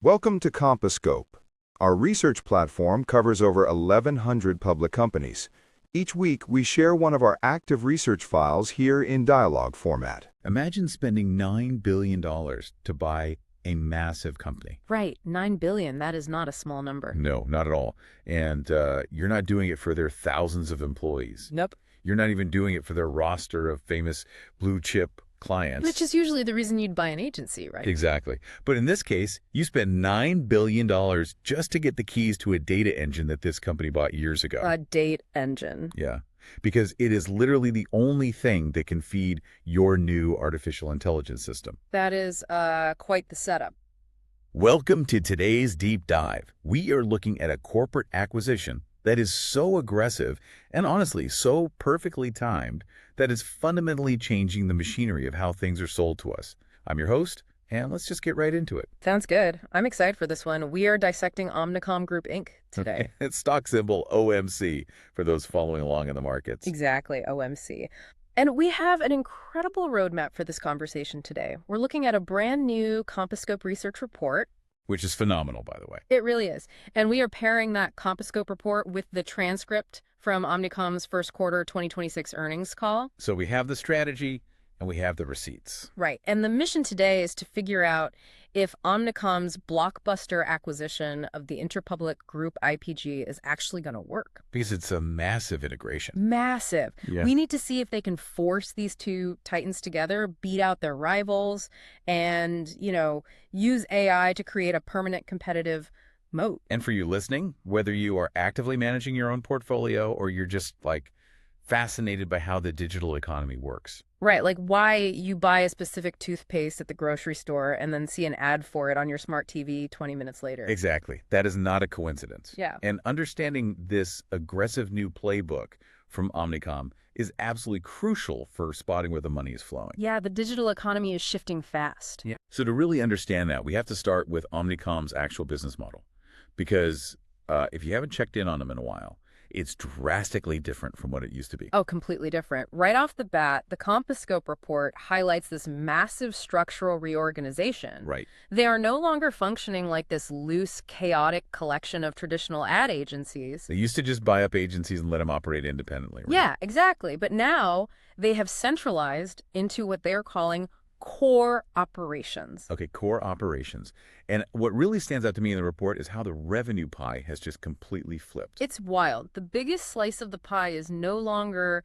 Welcome to Compasscope. Our research platform covers over 1,100 public companies. Each week, we share one of our active research files here in dialogue format. Imagine spending $9 billion to buy a massive company. Right, $9 billion, that is not a small number. No, not at all. And you're not doing it for their thousands of employees. Nope. You're not even doing it for their roster of famous blue chip clients. Which is usually the reason you'd buy an agency, right? Exactly. But in this case, you spend $9 billion just to get the keys to a data engine that this company bought years ago. A date engine. Yeah, because it is literally the only thing that can feed your new artificial intelligence system. That is quite the setup. Welcome to today's deep dive. We are looking at a corporate acquisition that is so aggressive and honestly so perfectly timed that it's fundamentally changing the machinery of how things are sold to us. I'm your host, and let's just get right into it. Sounds good. I'm excited for this one. We are dissecting Omnicom Group Inc. today. It's stock symbol OMC for those following along in the markets. Exactly, OMC. And we have an incredible roadmap for this conversation today. We're looking at a brand new Compasscope research report. Which is phenomenal, by the way. It really is. And we are pairing that Compasscope report with the transcript from Omnicom's first quarter 2026 earnings call. So we have the strategy and we have the receipts. Right. And the mission today is to figure out if Omnicom's blockbuster acquisition of the Interpublic Group IPG is actually going to work. Because it's a massive integration. Massive. Yeah. We need to see if they can force these two titans together, beat out their rivals, and, use AI to create a permanent competitive moat. And for you listening, whether you are actively managing your own portfolio or you're just fascinated by how the digital economy works. Right, like why you buy a specific toothpaste at the grocery store and then see an ad for it on your smart TV 20 minutes later. Exactly. That is not a coincidence. Yeah. And understanding this aggressive new playbook from Omnicom is absolutely crucial for spotting where the money is flowing. Yeah, the digital economy is shifting fast. Yeah. So to really understand that, we have to start with Omnicom's actual business model. Because if you haven't checked in on them in a while, it's drastically different from what it used to be. Oh, completely different. Right off the bat, the Compasscope report highlights this massive structural reorganization. Right. They are no longer functioning like this loose, chaotic collection of traditional ad agencies. They used to just buy up agencies and let them operate independently. Right? Yeah, exactly. But now they have centralized into what they're calling core operations. Okay, core operations. And what really stands out to me in the report is how the revenue pie has just completely flipped. It's wild. The biggest slice of the pie is no longer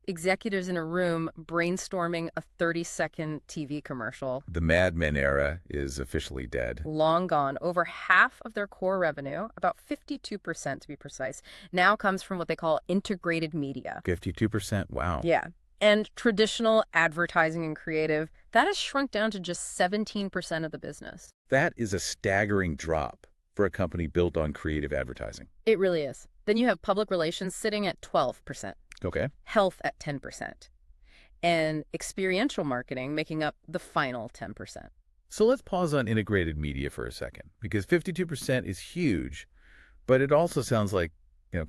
executives in a room brainstorming a 30-second TV commercial. The Mad Men era is officially dead. Long gone. Over half of their core revenue, about 52% to be precise, now comes from what they call integrated media. 52%? Wow. Yeah. And traditional advertising and creative, that has shrunk down to just 17% of the business. That is a staggering drop for a company built on creative advertising. It really is. Then you have public relations sitting at 12%. Okay. Health at 10%. And experiential marketing making up the final 10%. So let's pause on integrated media for a second, because 52% is huge, but it also sounds like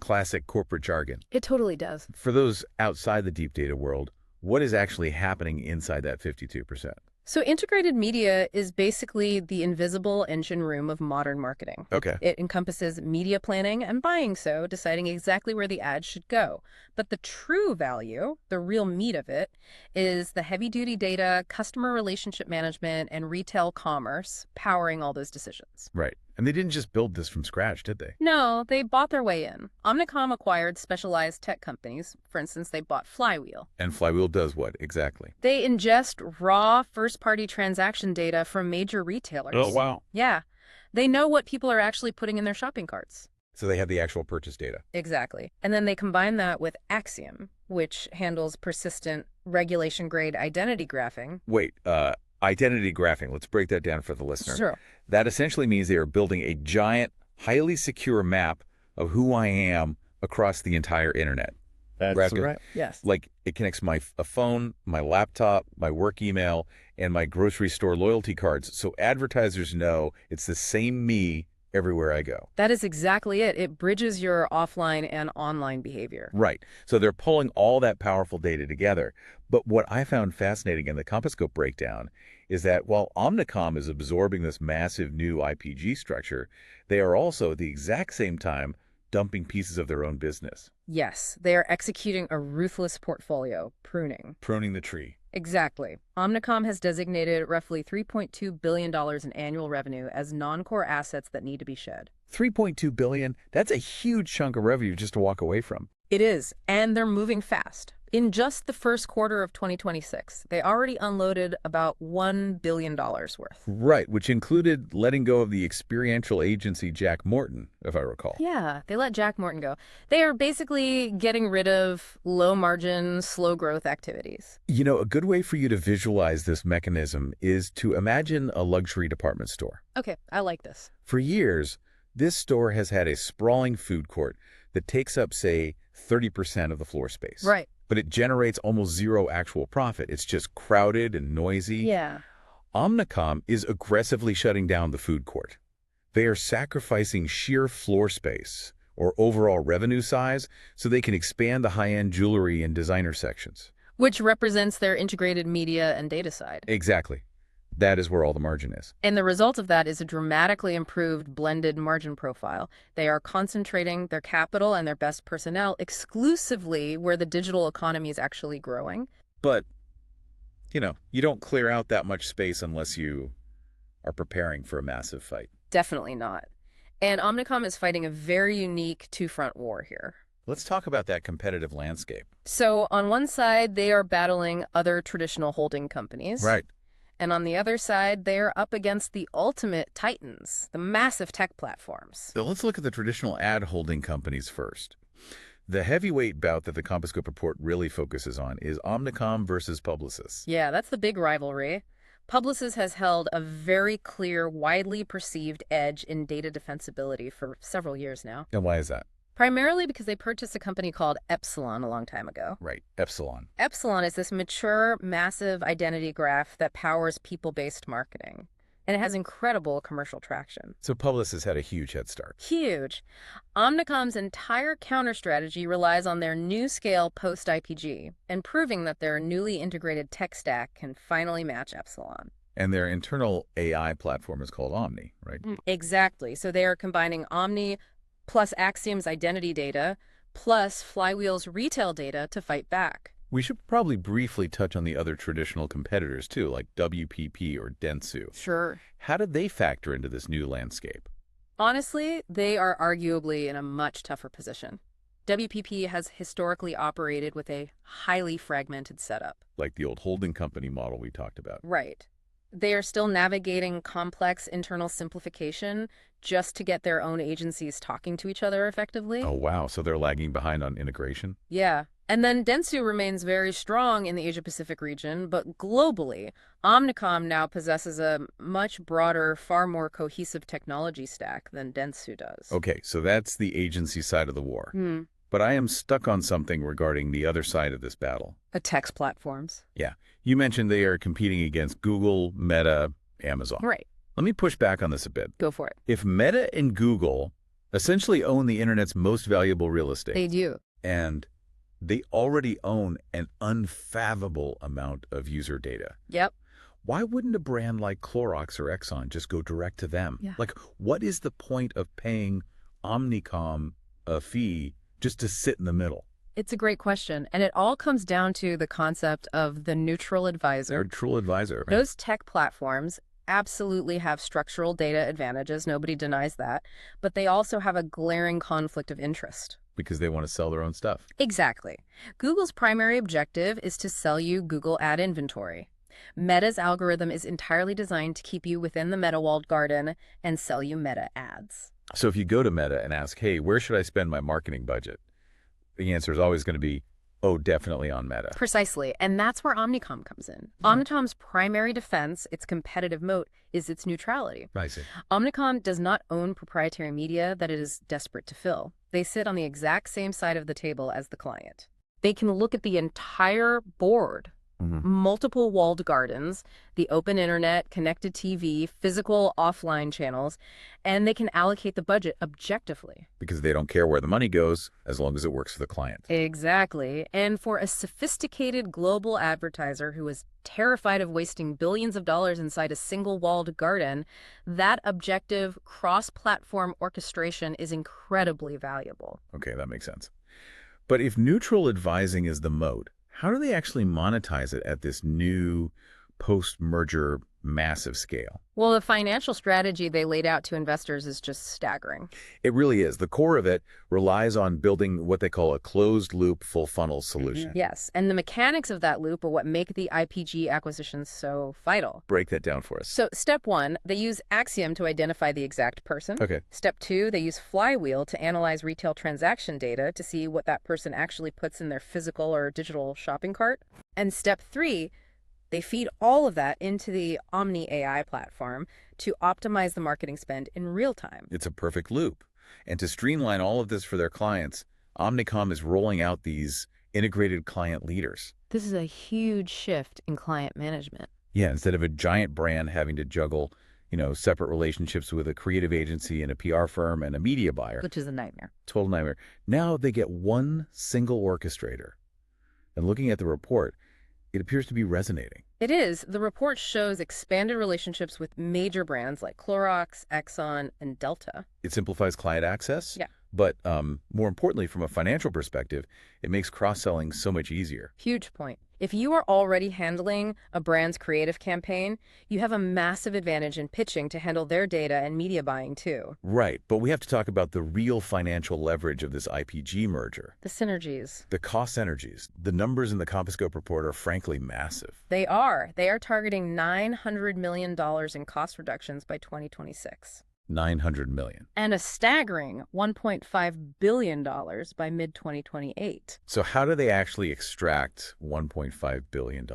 classic corporate jargon. It totally does. For those outside the deep data world, what is actually happening inside that 52%? So integrated media is basically the invisible engine room of modern marketing. Okay. It encompasses media planning and buying, so deciding exactly where the ad should go. But the true value, the real meat of it, is the heavy-duty data, customer relationship management, and retail commerce powering all those decisions. Right. And they didn't just build this from scratch, did they? No, they bought their way in. Omnicom acquired specialized tech companies. For instance, they bought Flywheel. And Flywheel does what exactly? They ingest raw first-party transaction data from major retailers. Oh, wow. Yeah. They know what people are actually putting in their shopping carts. So they have the actual purchase data. Exactly. And then they combine that with Acxiom, which handles persistent regulation-grade identity graphing. Wait, identity graphing. Let's break that down for the listener. Sure. That essentially means they are building a giant, highly secure map of who I am across the entire internet. That's right. Yes. Like it connects a phone, my laptop, my work email, and my grocery store loyalty cards. So advertisers know it's the same me everywhere I go. That is exactly it. It bridges your offline and online behavior. Right. So they're pulling all that powerful data together. But what I found fascinating in the CompassScope breakdown is that while Omnicom is absorbing this massive new IPG structure, they are also at the exact same time dumping pieces of their own business. Yes, they are executing a ruthless portfolio, pruning. Pruning the tree. Exactly. Omnicom has designated roughly $3.2 billion in annual revenue as non-core assets that need to be shed. $3.2 billion, that's a huge chunk of revenue just to walk away from. It is, and they're moving fast. In just the first quarter of 2026, they already unloaded about $1 billion worth. Right, which included letting go of the experiential agency Jack Morton, if I recall. Yeah, they let Jack Morton go. They are basically getting rid of low-margin, slow-growth activities. You know, a good way for you to visualize this mechanism is to imagine a luxury department store. Okay, I like this. For years, this store has had a sprawling food court that takes up, say, 30% of the floor space. Right. But it generates almost zero actual profit. It's just crowded and noisy. Yeah. Omnicom is aggressively shutting down the food court. They are sacrificing sheer floor space or overall revenue size so they can expand the high-end jewelry and designer sections. Which represents their integrated media and data side. Exactly. That is where all the margin is. And the result of that is a dramatically improved blended margin profile. They are concentrating their capital and their best personnel exclusively where the digital economy is actually growing. But, you know, you don't clear out that much space unless you are preparing for a massive fight. Definitely not. And Omnicom is fighting a very unique two-front war here. Let's talk about that competitive landscape. So on one side, they are battling other traditional holding companies. Right. And on the other side, they are up against the ultimate titans, the massive tech platforms. So let's look at the traditional ad holding companies first. The heavyweight bout that the CompassScope report really focuses on is Omnicom versus Publicis. Yeah, that's the big rivalry. Publicis has held a very clear, widely perceived edge in data defensibility for several years now. And why is that? Primarily because they purchased a company called Epsilon a long time ago. Right, Epsilon. Epsilon is this mature, massive identity graph that powers people-based marketing. And it has incredible commercial traction. So Publicis had a huge head start. Huge. Omnicom's entire counter strategy relies on their new scale post-IPG and proving that their newly integrated tech stack can finally match Epsilon. And their internal AI platform is called Omni, right? Exactly. So they are combining Omni plus Acxiom's identity data, plus Flywheel's retail data to fight back. We should probably briefly touch on the other traditional competitors too, like WPP or Dentsu. Sure. How did they factor into this new landscape? Honestly, they are arguably in a much tougher position. WPP has historically operated with a highly fragmented setup. Like the old holding company model we talked about. Right. They are still navigating complex internal simplification just to get their own agencies talking to each other effectively. Oh, wow. So they're lagging behind on integration? Yeah. And then Dentsu remains very strong in the Asia-Pacific region, but globally, Omnicom now possesses a much broader, far more cohesive technology stack than Dentsu does. Okay, so that's the agency side of the war. Hmm. But I am stuck on something regarding the other side of this battle. The tech platforms. Yeah. You mentioned they are competing against Google, Meta, Amazon. Right. Let me push back on this a bit. Go for it. If Meta and Google essentially own the internet's most valuable real estate. They do. And they already own an unfathomable amount of user data. Yep. Why wouldn't a brand like Clorox or Exxon just go direct to them? Yeah. Like, what is the point of paying Omnicom a fee just to sit in the middle? It's a great question. And it all comes down to the concept of the neutral advisor. Their true advisor. Right? Those tech platforms absolutely have structural data advantages. Nobody denies that. But they also have a glaring conflict of interest. Because they want to sell their own stuff. Exactly. Google's primary objective is to sell you Google ad inventory. Meta's algorithm is entirely designed to keep you within the Meta walled garden and sell you Meta ads. So if you go to Meta and ask, hey, where should I spend my marketing budget? The answer is always going to be, oh, definitely on Meta. Precisely. And that's where Omnicom comes in. Omnicom's primary defense, its competitive moat, is its neutrality. I see. Omnicom does not own proprietary media that it is desperate to fill. They sit on the exact same side of the table as the client. They can look at the entire board multiple walled gardens, the open internet, connected TV, physical offline channels, and they can allocate the budget objectively. Because they don't care where the money goes as long as it works for the client. Exactly. And for a sophisticated global advertiser who is terrified of wasting billions of dollars inside a single walled garden, that objective cross-platform orchestration is incredibly valuable. Okay, that makes sense. But if neutral advising is the mode, how do they actually monetize it at this new post-merger massive scale? Well, the financial strategy they laid out to investors is just staggering. It really is. The core of it relies on building what they call a closed-loop full-funnel solution. Yes, and the mechanics of that loop are what make the IPG acquisitions so vital. Break that down for us. So step 1, they use Acxiom to identify the exact person. Okay. Step 2, they use Flywheel to analyze retail transaction data to see what that person actually puts in their physical or digital shopping cart. And step 3, they feed all of that into the Omni AI platform to optimize the marketing spend in real time. It's a perfect loop. And to streamline all of this for their clients, Omnicom is rolling out these integrated client leaders. This is a huge shift in client management. Yeah, instead of a giant brand having to juggle, separate relationships with a creative agency and a PR firm and a media buyer. Which is a nightmare. Total nightmare. Now they get one single orchestrator. And looking at the report, it appears to be resonating. It is. The report shows expanded relationships with major brands like Clorox, Exxon, and Delta. It simplifies client access. Yeah. But more importantly, from a financial perspective, it makes cross-selling so much easier. Huge point. If you are already handling a brand's creative campaign, you have a massive advantage in pitching to handle their data and media buying too. Right, but we have to talk about the real financial leverage of this IPG merger. The synergies. The cost synergies. The numbers in the Compascope report are frankly massive. They are. They are targeting $900 million in cost reductions by 2026. 900 million. And a staggering $1.5 billion by mid-2028. So how do they actually extract $1.5 billion?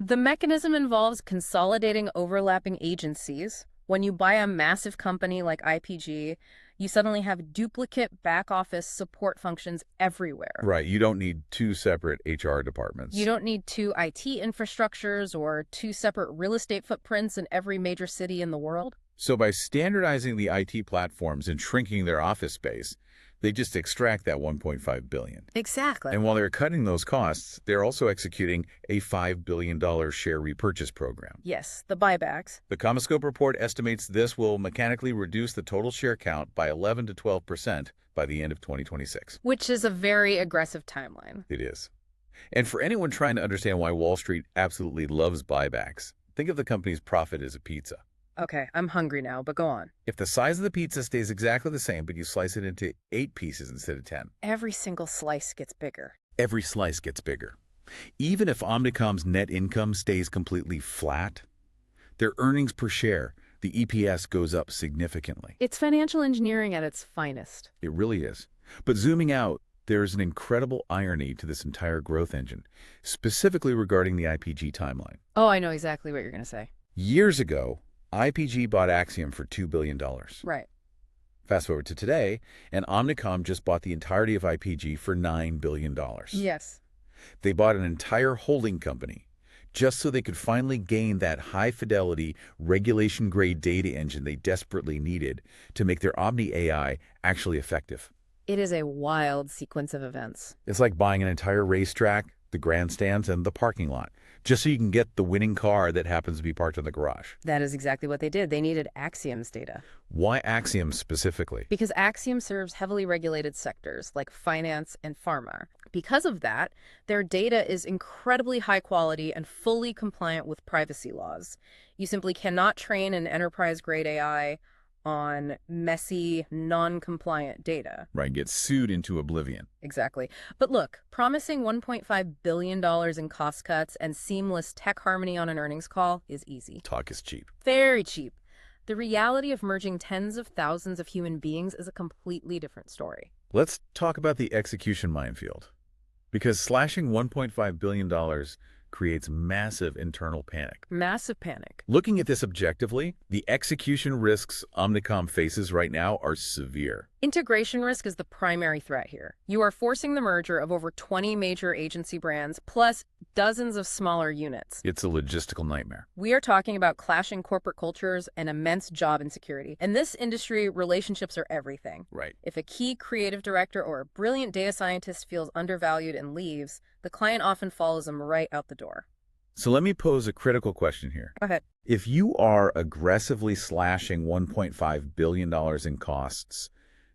The mechanism involves consolidating overlapping agencies. When you buy a massive company like IPG, you suddenly have duplicate back-office support functions everywhere. Right. You don't need two separate HR departments. You don't need two IT infrastructures or two separate real estate footprints in every major city in the world. So by standardizing the IT platforms and shrinking their office space, they just extract that $1.5 billion. Exactly. And while they're cutting those costs, they're also executing a $5 billion share repurchase program. Yes, the buybacks. The Compascope report estimates this will mechanically reduce the total share count by 11 to 12% by the end of 2026. Which is a very aggressive timeline. It is. And for anyone trying to understand why Wall Street absolutely loves buybacks, think of the company's profit as a pizza. Okay, I'm hungry now, but go on. If the size of the pizza stays exactly the same, but you slice it into 8 pieces instead of 10. Every single slice gets bigger. Every slice gets bigger. Even if Omnicom's net income stays completely flat, their earnings per share, the EPS, goes up significantly. It's financial engineering at its finest. It really is. But zooming out, there's an incredible irony to this entire growth engine, specifically regarding the IPG timeline. Oh, I know exactly what you're going to say. Years ago, IPG bought Acxiom for $2 billion. Right. Fast forward to today, and Omnicom just bought the entirety of IPG for $9 billion. Yes. They bought an entire holding company just so they could finally gain that high-fidelity, regulation-grade data engine they desperately needed to make their Omni AI actually effective. It is a wild sequence of events. It's like buying an entire racetrack, the grandstands, and the parking lot, just so you can get the winning car that happens to be parked in the garage. That is exactly what they did. They needed Acxiom's data. Why Acxiom specifically? Because Acxiom serves heavily regulated sectors like finance and pharma. Because of that, their data is incredibly high quality and fully compliant with privacy laws. You simply cannot train an enterprise-grade AI on messy, non-compliant data. Right, get sued into oblivion. Exactly. But look, promising $1.5 billion in cost cuts and seamless tech harmony on an earnings call is easy. Talk is cheap. Very cheap. The reality of merging tens of thousands of human beings is a completely different story. Let's talk about the execution minefield. Because slashing $1.5 billion creates massive internal panic. Massive panic. Looking at this objectively, the execution risks Omnicom faces right now are severe. Integration risk is the primary threat here. You are forcing the merger of over 20 major agency brands, plus dozens of smaller units. It's a logistical nightmare. We are talking about clashing corporate cultures and immense job insecurity. In this industry, relationships are everything. Right. If a key creative director or a brilliant data scientist feels undervalued and leaves, the client often follows them right out the door. So let me pose a critical question here. Go ahead. If you are aggressively slashing $1.5 billion in costs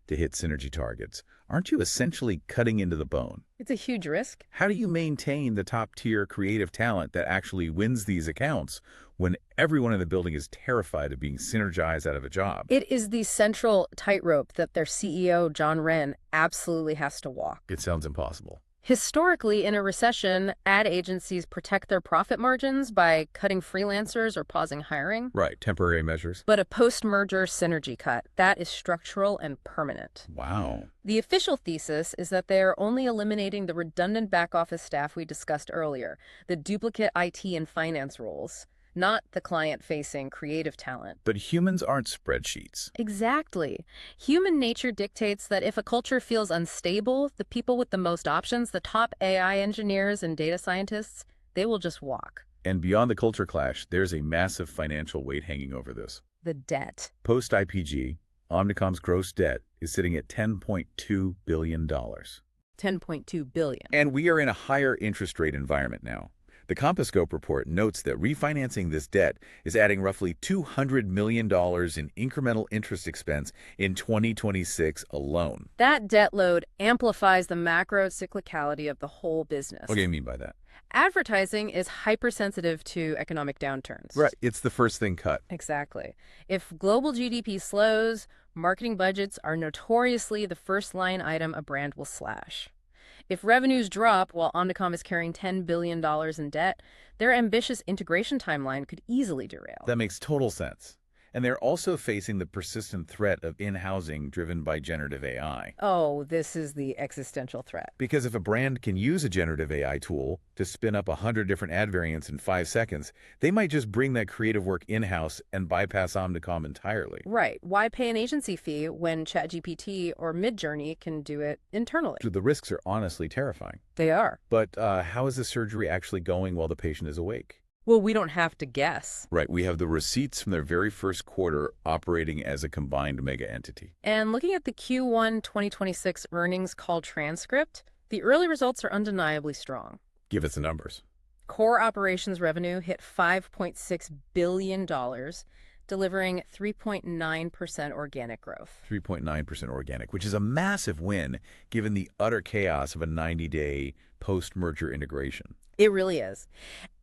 to hit synergy targets, aren't you essentially cutting into the bone? It's a huge risk. How do you maintain the top-tier creative talent that actually wins these accounts when everyone in the building is terrified of being synergized out of a job? It is the central tightrope that their CEO, John Wren, absolutely has to walk. It sounds impossible. Historically, in a recession, ad agencies protect their profit margins by cutting freelancers or pausing hiring. Right, temporary measures. But a post-merger synergy cut, that is structural and permanent. Wow. The official thesis is that they are only eliminating the redundant back-office staff we discussed earlier, the duplicate IT and finance roles, not the client-facing creative talent. But humans aren't spreadsheets. Exactly. Human nature dictates that if a culture feels unstable, the people with the most options, the top AI engineers and data scientists, they will just walk. And beyond the culture clash, there's a massive financial weight hanging over this. The debt. Post-IPG, Omnicom's gross debt is sitting at $10.2 billion. $10.2 billion. And we are in a higher interest rate environment now. The Compasscope report notes that refinancing this debt is adding roughly $200 million in incremental interest expense in 2026 alone. That debt load amplifies the macro cyclicality of the whole business. What do you mean by that? Advertising is hypersensitive to economic downturns. Right. It's the first thing cut. Exactly. If global GDP slows, marketing budgets are notoriously the first line item a brand will slash. If revenues drop while Omnicom is carrying $10 billion in debt, their ambitious integration timeline could easily derail. That makes total sense. And they're also facing the persistent threat of in-housing driven by generative AI. Oh, this is the existential threat. Because if a brand can use a generative AI tool to spin up 100 different ad variants in 5 seconds, they might just bring that creative work in-house and bypass Omnicom entirely. Right. Why pay an agency fee when ChatGPT or Midjourney can do it internally? So the risks are honestly terrifying. They are. But how is the surgery actually going while the patient is awake? Well, we don't have to guess. Right. We have the receipts from their very first quarter operating as a combined mega entity. And looking at the Q1 2026 earnings call transcript, the early results are undeniably strong. Give us the numbers. Core operations revenue hit $5.6 billion, delivering 3.9% organic growth. 3.9% organic, which is a massive win given the utter chaos of a 90-day post-merger integration. It really is.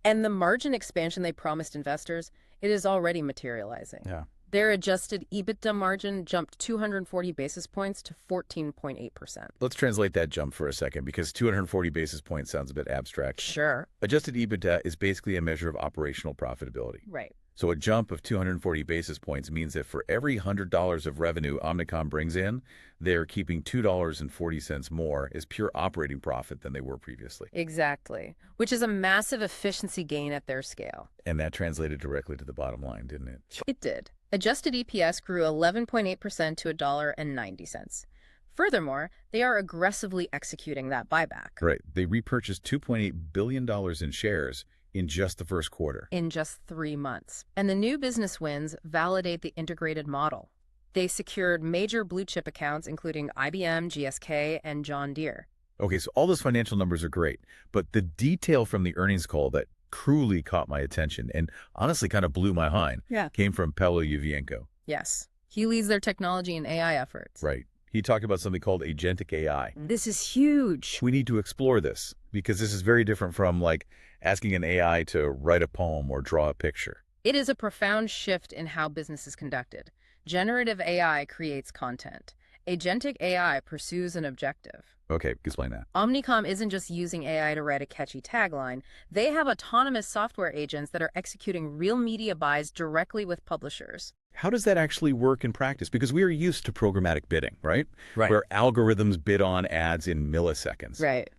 And the margin expansion they promised investors, it is already materializing. Yeah. Their adjusted EBITDA margin jumped 240 basis points to 14.8%. Let's translate that jump for a second because 240 basis points sounds a bit abstract. Sure. Adjusted EBITDA is basically a measure of operational profitability. Right. So a jump of 240 basis points means that for every $100 of revenue Omnicom brings in, they're keeping $2.40 more as pure operating profit than they were previously. Exactly, which is a massive efficiency gain at their scale. And that translated directly to the bottom line, didn't it? It did. Adjusted EPS grew 11.8% to $1.90. Furthermore, they are aggressively executing that buyback. Right. They repurchased $2.8 billion in shares in just the first quarter. In just 3 months. And the new business wins validate the integrated model. They secured major blue-chip accounts, including IBM, GSK, and John Deere. Okay, so all those financial numbers are great, but the detail from the earnings call that cruelly caught my attention and honestly kind of blew my mind came from Paolo Yuvienko. Yes. He leads their technology and AI efforts. Right. He talked about something called agentic AI. This is huge. We need to explore this because this is very different from like asking an AI to write a poem or draw a picture. It is a profound shift in how business is conducted. Generative AI creates content. Agentic AI pursues an objective. Okay, explain that. Omnicom isn't just using AI to write a catchy tagline. They have autonomous software agents that are executing real media buys directly with publishers. How does that actually work in practice? Because we are used to programmatic bidding, right? Right. Where algorithms bid on ads in milliseconds. Right.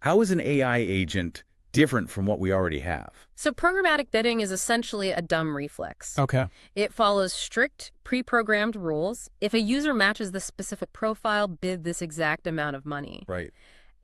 How is an AI agent different from what we already have. So programmatic bidding is essentially a dumb reflex. Okay. It follows strict, pre-programmed rules. If a user matches the specific profile, bid this exact amount of money. Right.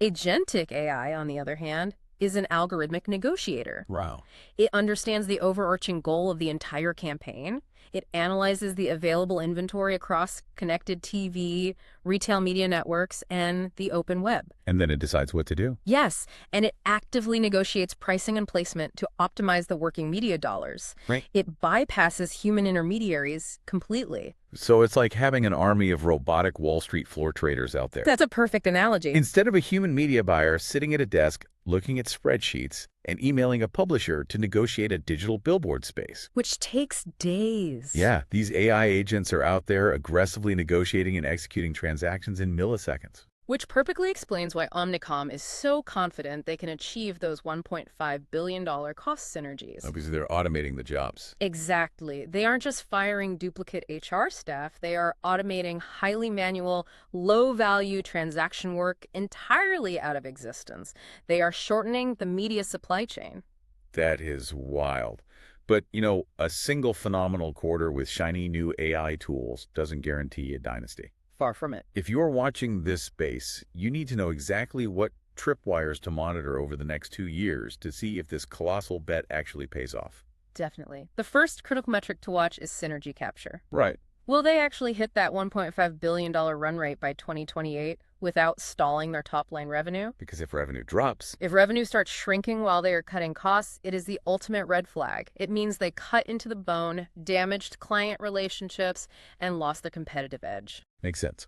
Agentic AI, on the other hand, is an algorithmic negotiator. Wow. It understands the overarching goal of the entire campaign. It analyzes the available inventory across connected TV, retail media networks, and the open web. And then it decides what to do. Yes, and it actively negotiates pricing and placement to optimize the working media dollars. Right. It bypasses human intermediaries completely. So it's like having an army of robotic Wall Street floor traders out there. That's a perfect analogy. Instead of a human media buyer sitting at a desk, looking at spreadsheets, and emailing a publisher to negotiate a digital billboard space. Which takes days. Yeah, these AI agents are out there aggressively negotiating and executing transactions in milliseconds. Which perfectly explains why Omnicom is so confident they can achieve those $1.5 billion cost synergies. Obviously, they're automating the jobs. Exactly. They aren't just firing duplicate HR staff, they are automating highly manual, low-value transaction work entirely out of existence. They are shortening the media supply chain. That is wild. But, a single phenomenal quarter with shiny new AI tools doesn't guarantee a dynasty. Far from it. If you're watching this space, you need to know exactly what tripwires to monitor over the next 2 years to see if this colossal bet actually pays off. Definitely. The first critical metric to watch is synergy capture. Right. Will they actually hit that $1.5 billion run rate by 2028 without stalling their top-line revenue? Because if revenue drops... If revenue starts shrinking while they are cutting costs, it is the ultimate red flag. It means they cut into the bone, damaged client relationships, and lost their competitive edge. Makes sense.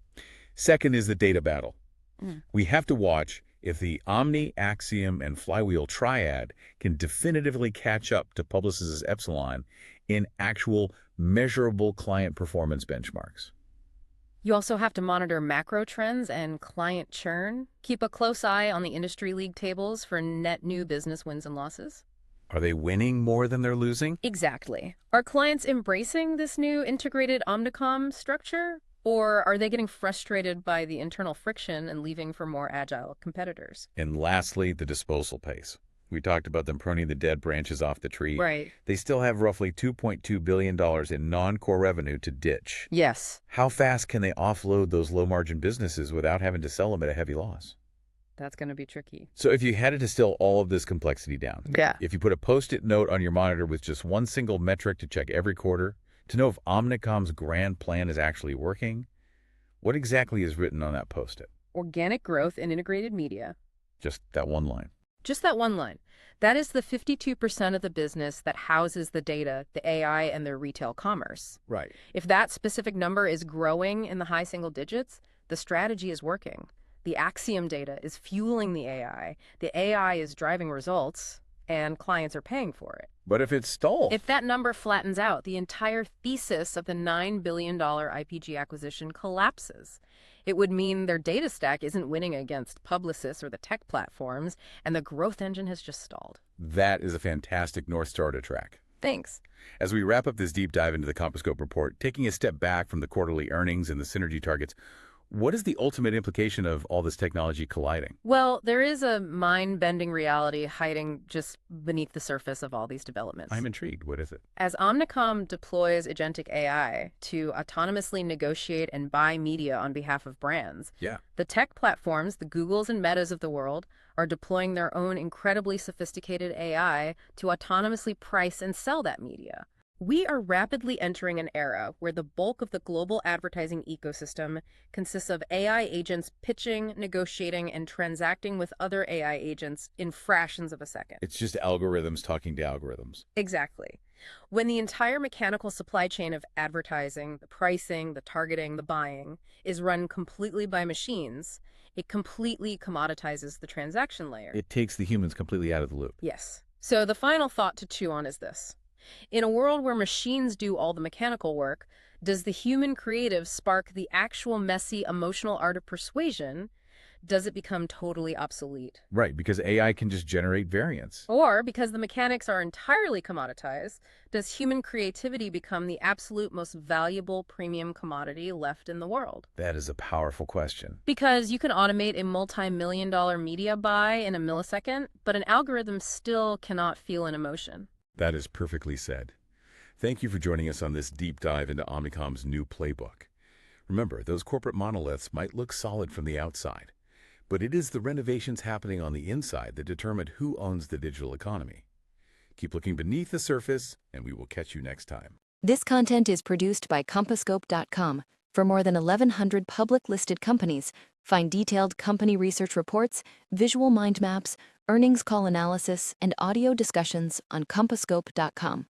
Second is the data battle. We have to watch if the Omni, Acxiom, and Flywheel triad can definitively catch up to Publicis' Epsilon in actual measurable client performance benchmarks. You also have to monitor macro trends and client churn. Keep a close eye on the industry league tables for net new business wins and losses. Are they winning more than they're losing? Exactly. Are clients embracing this new integrated Omnicom structure? Or are they getting frustrated by the internal friction and leaving for more agile competitors? And lastly, the disposal pace. We talked about them pruning the dead branches off the tree. Right. They still have roughly $2.2 billion in non-core revenue to ditch. Yes. How fast can they offload those low-margin businesses without having to sell them at a heavy loss? That's going to be tricky. So if you had to distill all of this complexity down, Yeah. if you put a Post-it note on your monitor with just one single metric to check every quarter, to know if Omnicom's grand plan is actually working, what exactly is written on that Post-it? Organic growth in integrated media. Just that one line. Just that one line. That is the 52% of the business that houses the data, the AI, and their retail commerce. Right. If that specific number is growing in the high single digits, the strategy is working. The Acxiom data is fueling the AI is driving results, and clients are paying for it. But if it stalls... If that number flattens out, the entire thesis of the $9 billion IPG acquisition collapses. It would mean their data stack isn't winning against Publicis or the tech platforms, and the growth engine has just stalled. That is a fantastic North Star to track. Thanks. As we wrap up this deep dive into the Compascope report, taking a step back from the quarterly earnings and the synergy targets, what is the ultimate implication of all this technology colliding? Well, there is a mind-bending reality hiding just beneath the surface of all these developments. I'm intrigued. What is it? As Omnicom deploys agentic AI to autonomously negotiate and buy media on behalf of brands, the tech platforms, the Googles and Metas of the world, are deploying their own incredibly sophisticated AI to autonomously price and sell that media. We are rapidly entering an era where the bulk of the global advertising ecosystem consists of AI agents pitching, negotiating, and transacting with other AI agents in fractions of a second. It's just algorithms talking to algorithms. Exactly. When the entire mechanical supply chain of advertising, the pricing, the targeting, the buying, is run completely by machines, it completely commoditizes the transaction layer. It takes the humans completely out of the loop. Yes. So the final thought to chew on is this. In a world where machines do all the mechanical work, does the human creative spark the actual messy emotional art of persuasion? does it become totally obsolete? Right, because AI can just generate variants. Or because the mechanics are entirely commoditized, does human creativity become the absolute most valuable premium commodity left in the world? That is a powerful question. Because you can automate a multi-million-dollar media buy in a millisecond, but an algorithm still cannot feel an emotion. That is perfectly said. Thank you for joining us on this deep dive into Omnicom's new playbook. Remember, those corporate monoliths might look solid from the outside, but it is the renovations happening on the inside that determine who owns the digital economy. Keep looking beneath the surface, and we will catch you next time. This content is produced by Compasscope.com. For more than 1,100 public-listed companies, find detailed company research reports, visual mind maps, earnings call analysis, and audio discussions on Compasscope.com.